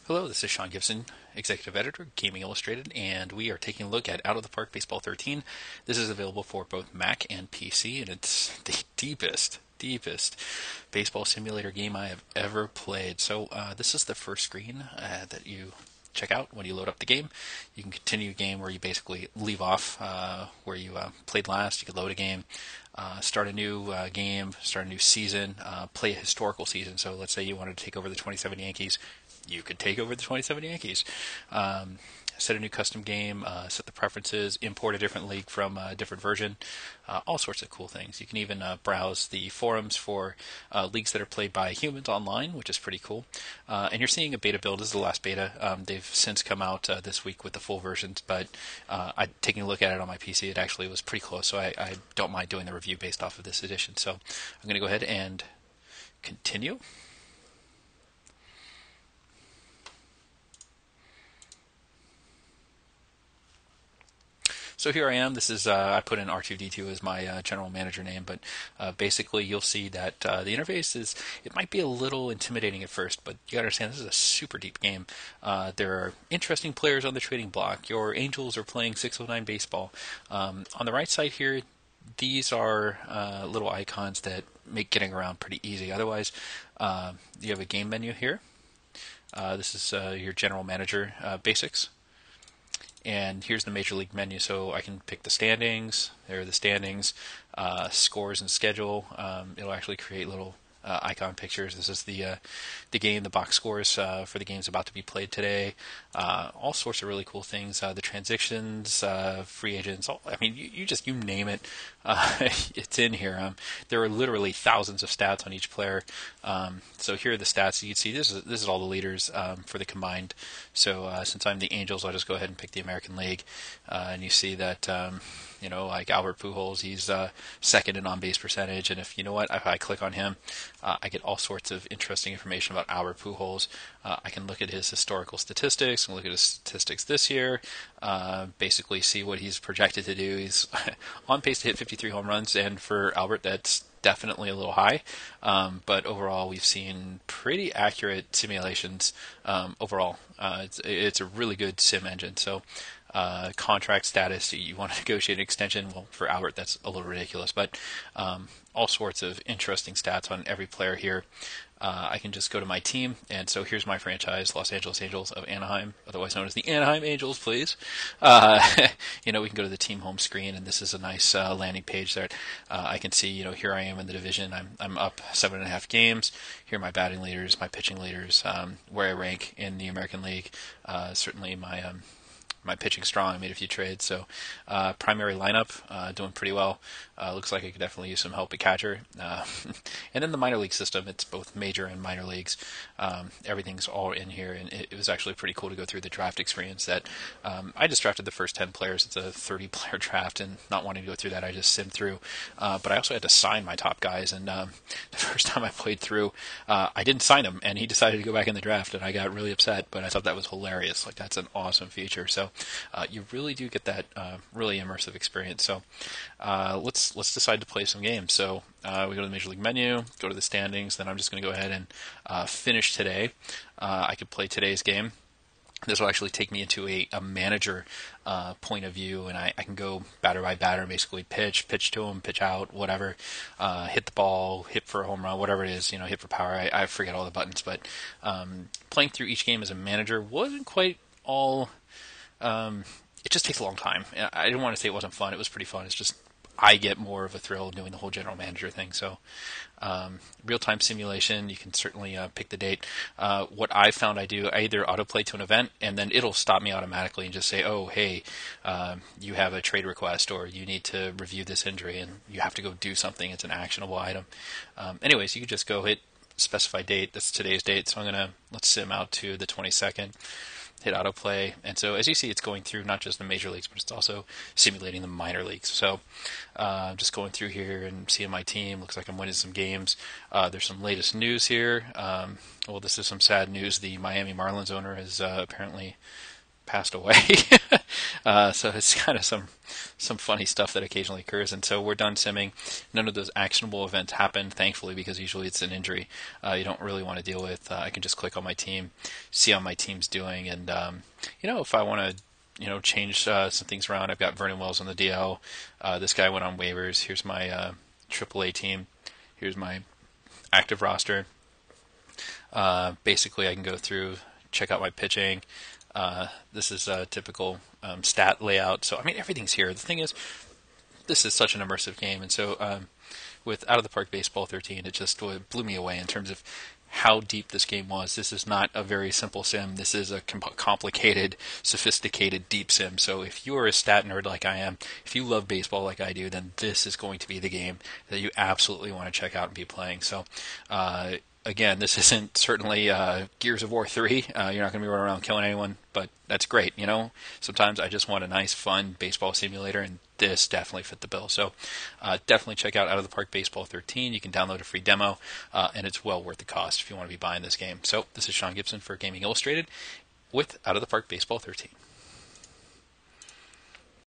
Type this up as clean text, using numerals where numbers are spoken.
Hello, this is Sean Gibson, Executive Editor, Gaming Illustrated, and we are taking a look at Out of the Park Baseball 13. This is available for both Mac and PC, and it's the deepest baseball simulator game I have ever played. So this is the first screen that you check out when you load up the game. You can continue a game where you basically leave off where you played last. You can load a game, start a new game, start a new season, play a historical season. So let's say you wanted to take over the 27 Yankees. You could take over the 27 Yankees. Set a new custom game, set the preferences, import a different league from a different version, all sorts of cool things. You can even browse the forums for leagues that are played by humans online, which is pretty cool. And you're seeing a beta build. This is the last beta. They've since come out this week with the full versions, but taking a look at it on my PC, it actually was pretty close, so I don't mind doing the review based off of this edition. So I'm going to go ahead and continue. So here I am. This is I put in R2D2 as my general manager name, but basically you'll see that the interface it might be a little intimidating at first, but you gotta understand this is a super deep game. There are interesting players on the trading block. Your Angels are playing 609 baseball. On the right side here, these are little icons that make getting around pretty easy. Otherwise, you have a game menu here. This is your general manager basics. And here's the Major League menu, so I can pick the standings. There are the standings, scores and schedule. It'll actually create little icon pictures. This is the game, the box scores for the games about to be played today. All sorts of really cool things. The transitions, free agents. I mean, you name it, it's in here. There are literally thousands of stats on each player. So here are the stats. You can see this is all the leaders for the combined. So since I'm the Angels, I'll just go ahead and pick the American League, and you see that. Like Albert Pujols, he's second in on-base percentage, and if I click on him, I get all sorts of interesting information about Albert Pujols. I can look at his historical statistics and look at his statistics this year, basically see what he's projected to do. He's on pace to hit 53 home runs, and for Albert, that's definitely a little high, but overall we've seen pretty accurate simulations overall. It's a really good sim engine. So contract status, you want to negotiate an extension. Well, for Albert, that's a little ridiculous, but all sorts of interesting stats on every player here. I can just go to my team, and so here's my franchise, Los Angeles Angels of Anaheim, otherwise known as the Anaheim Angels, please. We can go to the team home screen, and this is a nice landing page there. I can see, here I am in the division. I'm up 7.5 games. Here are my batting leaders, my pitching leaders, where I rank in the American League. Certainly my pitching strong. I made a few trades, so primary lineup doing pretty well. Looks like I could definitely use some help at catcher. And then the minor league system, it's both major and minor leagues. Everything's all in here, and it was actually pretty cool to go through the draft experience. That I just drafted the first 10 players. It's a 30-player draft, and not wanting to go through that, I just simmed through. But I also had to sign my top guys, and the first time I played through, I didn't sign him, and he decided to go back in the draft, and I got really upset, but I thought that was hilarious. Like, that's an awesome feature. So you really do get that really immersive experience. So let's decide to play some games. So we go to the Major League menu, go to the standings. Then I'm just going to go ahead and finish today. I could play today's game. This will actually take me into a manager point of view, and I can go batter by batter, basically pitch to him, pitch out, whatever, hit the ball, hit for a home run, whatever it is, hit for power. I forget all the buttons, but playing through each game as a manager wasn't quite all. It just takes a long time. I didn't want to say it wasn't fun. It was pretty fun. It's just I get more of a thrill doing the whole general manager thing. So real-time simulation, you can certainly pick the date. What I found I either autoplay to an event, and then it'll stop me automatically and just say, oh, hey, you have a trade request, or you need to review this injury, and you have to go do something. It's an actionable item. Anyways, you could just go hit specify date. That's today's date. So let's sim out to the 22nd. Hit autoplay, and so as you see, it's going through not just the major leagues, but it's also simulating the minor leagues. So just going through here and seeing my team. Looks like I'm winning some games. There's some latest news here. Well, this is some sad news. The Miami Marlins owner has apparently passed away. So it's kind of some funny stuff that occasionally occurs. And so we're done simming. None of those actionable events happen, thankfully, because usually it's an injury you don't really want to deal with. I can just click on my team, see how my team's doing, and if I want to change some things around. I've got Vernon Wells on the DL. This guy went on waivers. Here's my AAA team. Here's my active roster. Basically, I can go through, check out my pitching. This is a typical stat layout. So, I mean, everything's here. The thing is, this is such an immersive game. And so with Out of the Park Baseball 13, it just blew me away in terms of how deep this game was. This is not a very simple sim. This is a complicated, sophisticated, deep sim. So if you are a stat nerd like I am, if you love baseball like I do, then this is going to be the game that you absolutely want to check out and be playing. So again, this isn't certainly Gears of War 3. You're not going to be running around killing anyone, but that's great. Sometimes I just want a nice, fun baseball simulator, and this definitely fit the bill. So definitely check out Out of the Park Baseball 13. You can download a free demo, and it's well worth the cost if you want to be buying this game. So this is Sean Gibson for Gaming Illustrated with Out of the Park Baseball 13.